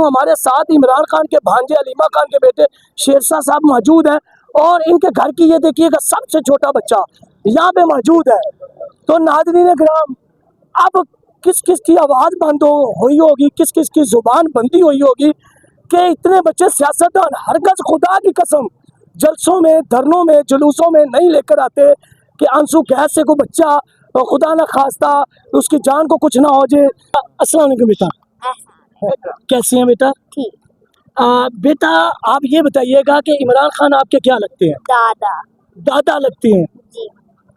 हमारे साथ इमरान खान के भांजे अलीमा खान के बेटे शेरशाह साहब मौजूद हैं और इनके घर की ये देखिएगा सबसे छोटा बच्चा यहाँ पे मौजूद है। तो नाज़रीन किराम, अब किस किस की आवाज़ बंद हुई होगी, किस किस की जुबान बंदी हुई होगी कि इतने बच्चे सियासतदान हरगज़ खुदा की कसम जलसों में, धरनों में, जुलूसों में नहीं लेकर आते कि आंसू गैस से कोई बच्चा खुदा ना खास्ता उसकी जान को कुछ ना हो जाए। अस्सलाम वालेकुम बेटा, कैसी हैं बेटा? ठीक। बेटा आप ये बताइएगा कि इमरान खान आपके क्या लगते हैं? दादा। दादा लगते हैं जी।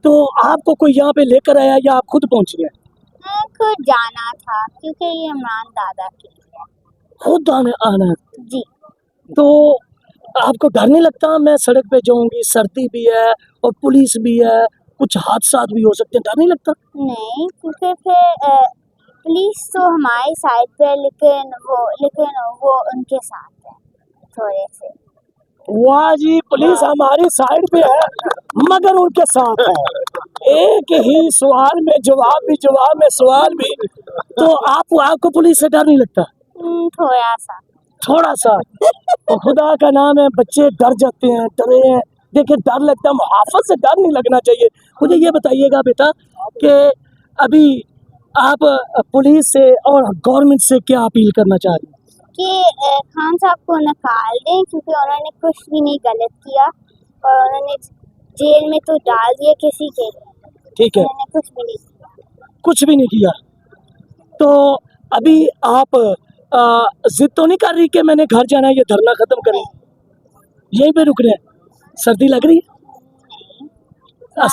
तो आपको कोई यहाँ पे लेकर आया या आप खुद पहुँची हैं? मैं खुद जाना था क्योंकि ये इमरान दादा के लिए। खुद आना है। जी। तो आपको डर नहीं लगता? मैं सड़क पे जाऊंगी, सर्दी भी है और पुलिस भी है, कुछ हादसा भी हो सकते हैं, डर नहीं लगता? नहीं, क्योंकि फिर पुलिस तो हमारी साइड पे है, लेकिन वो उनके साथ है थोड़े से। वाह जी, पुलिस हमारी साइड पे है मगर उनके साथ है। एक ही सवाल में जवाब भी, जवाब में सवाल भी। तो आपको पुलिस से डर नहीं लगता? थोड़ा सा। तो खुदा का नाम है, बच्चे डर जाते हैं, डरे हैं। देखिए डर लगता है, मुहाफ़त से डर नहीं लगना चाहिए। मुझे ये बताइएगा बेटा कि अभी आप पुलिस से और गवर्नमेंट से क्या अपील करना चाह रही हैं? कि खान साहब को निकाल दें क्योंकि उन्होंने कुछ भी नहीं गलत किया और उन्होंने जेल में तो डाल दिया किसी के लिए। ठीक है, उन्होंने कुछ भी नहीं किया। कुछ भी नहीं किया। तो अभी आप जिद तो नहीं कर रही कि मैंने घर जाना है, ये धरना खत्म करें, यहीं पे रुक रहे हैं? सर्दी लग रही है? हाँ।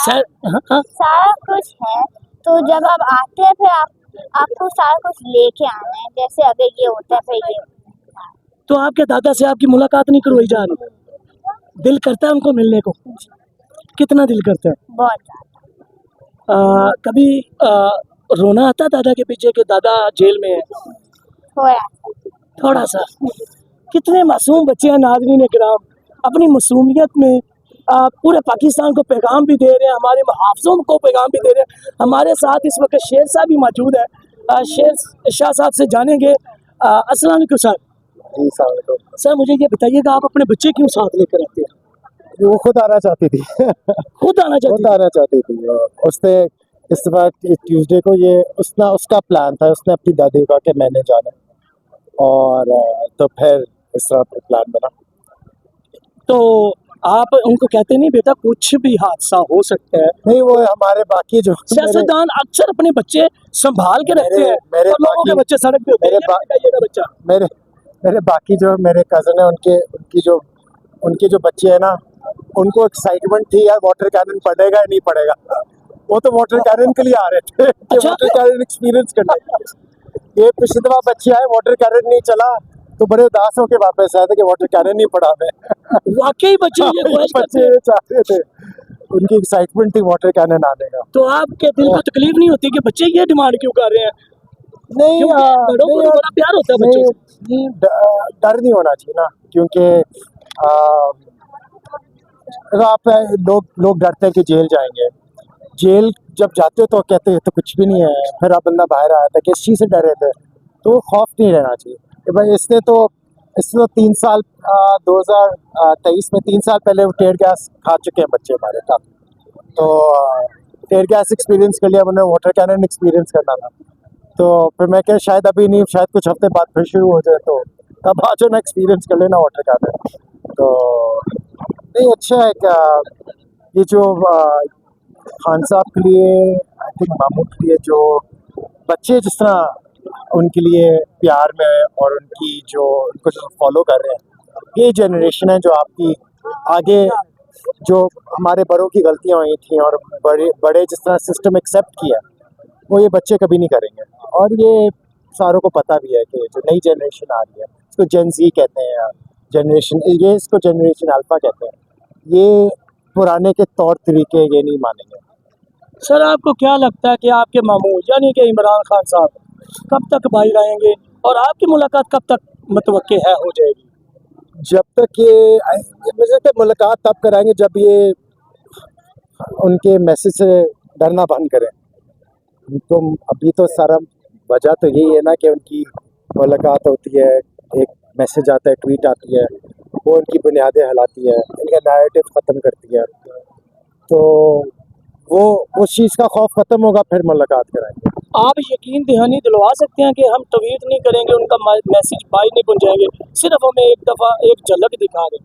सारा कुछ है, तो जब आप आते हैं फिर आपको सारा कुछ लेके आना है, जैसे अगर ये होता है फिर ये होता है। तो आपके दादा से आपकी मुलाकात नहीं करवाई जा रही? दिल करता है उनको मिलने को? कितना दिल करता है? बहुत ज़्यादा। कभी रोना आता है दादा के पीछे कि दादा जेल में है? थोड़ा सा। कितने मासूम बच्चे हैं नाज़रीन किराम, अपनी मासूमियत में पूरे पाकिस्तान को पैगाम भी दे रहे हैं, हमारे मुहाफ़िज़ों को पैगाम भी दे रहे हैं। हमारे साथ इस वक्त शेर साहब भी मौजूद है। शेर शाह साहब से जानेंगे। अस्सलाम वालेकुम सर। जी सर, सर मुझे ये बताइएगा, आप अपने बच्चे क्यों साथ लेकर आते हैं? वो खुद आना चाहती थी। खुद आना खुद चाहती आना चाहती थी। उसने इस बार ट्यूसडे को ये उसका प्लान था, उसने अपनी दादी को कहा कि मैंने जाना है और तो फिर इस तरह प्लान बना। तो आप उनको कहते नहीं बेटा कुछ भी हादसा हो सकता है? नहीं, वो हमारे बाकी जो सियासतदान अक्सर अपने बच्चे संभाल के रखते हैं मेरे और लोगों के बच्चे सड़क पे होते हैं। ये बताइएगा बच्चा। मेरे बाकी जो मेरे कज़न है उनकी जो बच्चे हैं ना, उनको एक्साइटमेंट थी यार वाटर कैनन पड़ेगा या नहीं पड़ेगा। वो तो वाटर कैनन के लिए आ रहे थे कि अच्छा? वाटर कैनन एक्सपीरियंस करना है। ये पिछली दफा बच्चे आए, वाटर कैनन नहीं चला तो बड़े उदास होके वापस आए थे कि वाटर कैनन नहीं पड़ा हमें। वाकई बच्चे ये ख्वाहिश करते बच्चे हैं। चाहते थे, उनकी एक्साइटमेंट थी वाटर कैनन आने का। तो आपके दिल को तकलीफ नहीं होती कि बच्चे ये डिमांड क्यों कर रहे हैं? नहीं, क्योंकि बड़ों को तो बड़ा प्यार होता है बच्चों से। नहीं, डर नहीं होना चाहिए ना, क्योंकि आप लोग डरते हैं कि जेल जाएंगे। जेल जब जाते हो तो कहते हैं तो कुछ भी नहीं है, फिर आप बंदा बाहर आया था किस चीज़ से डर रहे थे, तो खौफ नहीं रहना चाहिए कि भाई इसने तो 3 साल 2023 में 3 साल पहले वो टेयर गैस खा चुके हैं बच्चे हमारे साथ। तो टेयर गैस एक्सपीरियंस कर लिया, उन्हें वाटर कैनन एक्सपीरियंस करना था। तो फिर मैं क्या शायद अभी नहीं, शायद कुछ हफ्ते बाद फिर शुरू हो जाए, तो तब आ जाओ ना, एक्सपीरियंस कर लेना वाटर कैनन। तो नहीं, अच्छा है क्या ये जो खान साहब के लिए, आई थिंक मामू के लिए, जो बच्चे जिस तरह उनके लिए प्यार में और उनको जो फॉलो कर रहे हैं, ये जनरेशन है जो आपकी आगे जो हमारे बड़ों की गलतियां हुई थी और बड़े जिस तरह सिस्टम एक्सेप्ट किया, वो ये बच्चे कभी नहीं करेंगे। और ये सारों को पता भी है कि जो नई जनरेशन आ रही है, इसको जेन ज़ी कहते हैं, इसको जनरेशन अल्फा कहते हैं, ये पुराने के तौर तरीके ये नहीं मानेंगे। सर आपको क्या लगता है कि आपके मामू यानी कि इमरान खान साहब कब तक बाहर आएंगे और आपकी मुलाकात कब तक मतवक्के है हो जाएगी? जब तक ये मुझे तो मुलाकात तब कराएंगे जब ये उनके मैसेज से डरना बंद करें। तो अभी तो सारा वजह तो यही है ना कि उनकी मुलाकात होती है, एक मैसेज आता है, ट्वीट आती है, वो उनकी बुनियादें हिलाती है, इनका नैरेटिव ख़त्म करती है। तो वो उस चीज़ का खौफ ख़त्म होगा, फिर मुलाकात कराएंगे। आप यकीन दहानी दिलवा सकते हैं कि हम ट्वीट नहीं करेंगे, उनका मैसेज बाहर नहीं पहुंचाएंगे, सिर्फ हमें एक दफ़ा एक झलक दिखा दें।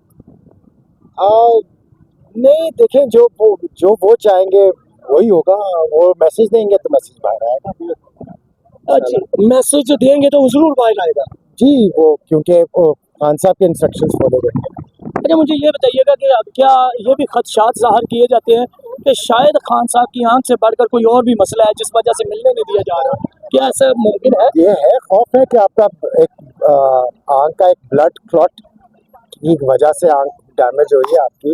नहीं, देखें, जो वो चाहेंगे वही होगा। वो मैसेज देंगे तो मैसेज बाहर आएगा। अच्छा, मैसेज देंगे तो ज़रूर बाहर आएगा। जी, वो क्योंकि वो खान साहब के इंस्ट्रक्शंस फॉलो करेंगे। अच्छा, मुझे ये बताइएगा कि अब क्या ये भी खदशात ज़ाहिर किए जाते हैं कि शायद खान साहब की आंख से बढ़कर कोई और भी मसला है जिस वजह से मिलने नहीं दिया जा रहा, क्या ऐसा मुमकिन है? ये है, खौफ है कि आपका एक आंख का एक ब्लड क्लॉट की वजह से आंख डैमेज हुई है आपकी,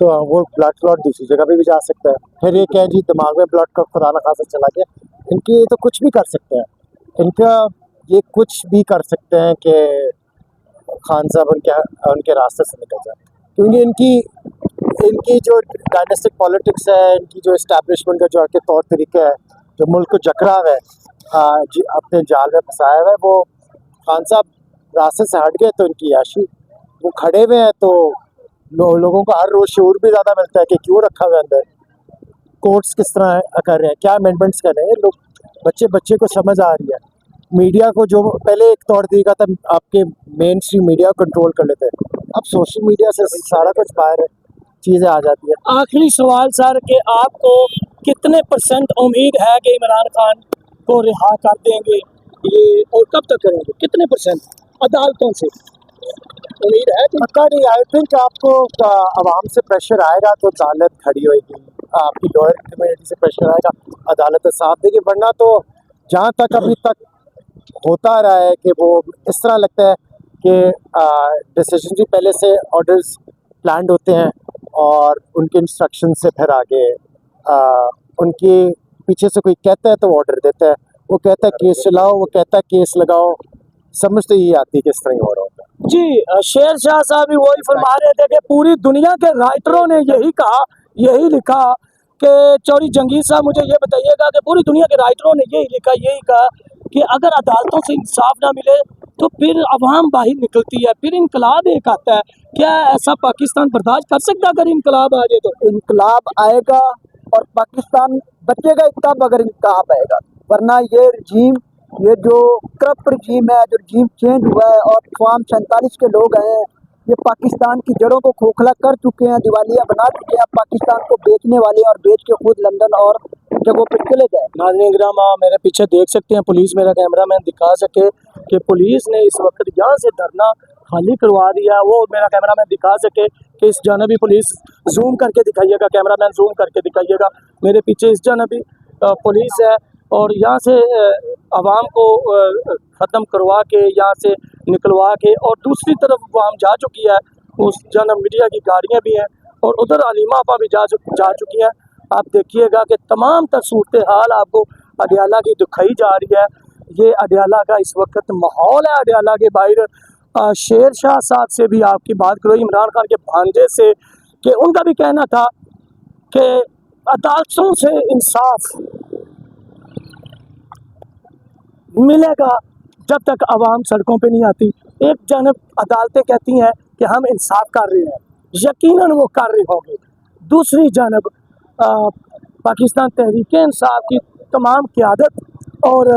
तो वो ब्लड क्लॉट दूसरी जगह पे भी जा सकता है। फिर ये क्या है जी, दिमाग में ब्लड क्लॉट खुदा न खासा चला गया, इनकी तो कुछ भी कर सकते हैं, इनका ये कुछ भी कर सकते हैं कि खान साहब उनके रास्ते से निकल जाए, क्योंकि इनकी जो डायनेस्टिक पॉलिटिक्स है, इनकी जो इस्टेब्लिशमेंट का जो आके तौर तरीका है, जो मुल्क को जकड़ा हुआ है, अपने जाल में फंसाया हुआ है, वो खान साहब रास्ते से हट गए तो इनकी याशी वो खड़े हुए हैं। तो लोगों को हर रोज़ शऊर भी ज़्यादा मिलता है कि क्यों रखा हुआ है अंदर, कोर्ट्स किस तरह कर रहे हैं, क्या अमेंडमेंट्स कर रहे हैं, लोग बच्चे को समझ आ रही है। मीडिया को जो पहले एक तौर तरीका था, आपके मेन स्ट्रीम मीडिया को कंट्रोल कर लेते हैं, अब सोशल मीडिया से सारा कुछ बाहर चीज़ें आ जाती है। आखिरी सवाल सर कि आपको कितने % उम्मीद है कि इमरान खान को रिहा कर देंगे ये, और कब तक करेंगे, कितने % अदालतों से उम्मीद है? पक्का नहीं। आई थिंक आपको आवाम से प्रेशर आएगा तो अदालत खड़ी होएगी, आपकी लॉयर कम्युनिटी से प्रेशर आएगा, अदालत साफ देगी। वरना तो जहाँ तक अभी तक होता रहा है कि वो इस तरह लगता है कि डिसीजन भी पहले से ऑर्डर्स प्लान्ड होते हैं और उनके इंस्ट्रक्शन से फिर आगे उनके पीछे से कोई कहता है तो ऑर्डर देता है, वो कहता है केस चलाओ, वो कहता है केस लगाओ, समझ तो यही आती है किस तरह हो रहा होता है। जी, शेर शाह साहब भी वही फरमा रहे थे कि पूरी दुनिया के राइटरों ने यही कहा, यही लिखा कि चौधरी जंगीर साहब मुझे ये बताइएगा कि पूरी दुनिया के राइटरों ने यही लिखा, यही कहा कि अगर अदालतों से इंसाफ ना मिले तो फिर अवाम बाहर निकलती है, फिर इनकलाब एक आता है। क्या ऐसा पाकिस्तान बर्दाश्त कर सकता अगर इनकलाब आ जाए? तो इनकलाब आएगा और पाकिस्तान बचेगा ही तब अगर इनकलाब आएगा, वरना ये रजीम, ये जो करप्ट रजीम है, जो रजीम चेंज हुआ है और ख्वाम 47 के लोग हैं, ये पाकिस्तान की जड़ों को खोखला कर चुके हैं, दिवालिया बना चुके हैं, पाकिस्तान को बेचने वाले और बेच के खुद लंदन और जगहों पर चले गए। नाज़रीन किराम, आप मेरे पीछे देख सकते हैं, पुलिस मेरा कैमरामैन दिखा सके कि पुलिस ने इस वक्त यहाँ से धरना खाली करवा दिया, वो मेरा कैमरामैन दिखा सके कि इस जानबी पुलिस जूम करके दिखाइएगा, कैमरामैन जूम करके दिखाइएगा, मेरे पीछे इस जानबी पुलिस है और यहाँ से आवाम को ख़त्म करवा के, यहाँ से निकलवा के, और दूसरी तरफ आवाम जा चुकी है, उस जानब मीडिया की गाड़ियाँ भी हैं और उधर अलीमा आपा भी जा चुकी हैं। आप देखिएगा कि तमाम तर सूरत हाल आपको अडियाला की दिखाई जा रही है। ये अडियाला का इस वक्त माहौल है, अडियाला के बाहर। शेर शाह साहब से भी आपकी बात करो, इमरान खान के भांजे से, कि उनका भी कहना था कि अदालतों से इंसाफ मिलेगा जब तक आवाम सड़कों पे नहीं आती। एक जानब अदालतें कहती हैं कि हम इंसाफ कर रहे हैं, यकीनन वो कर रहे होंगे, दूसरी जानब पाकिस्तान तहरीक इंसाफ की तमाम क़यादत और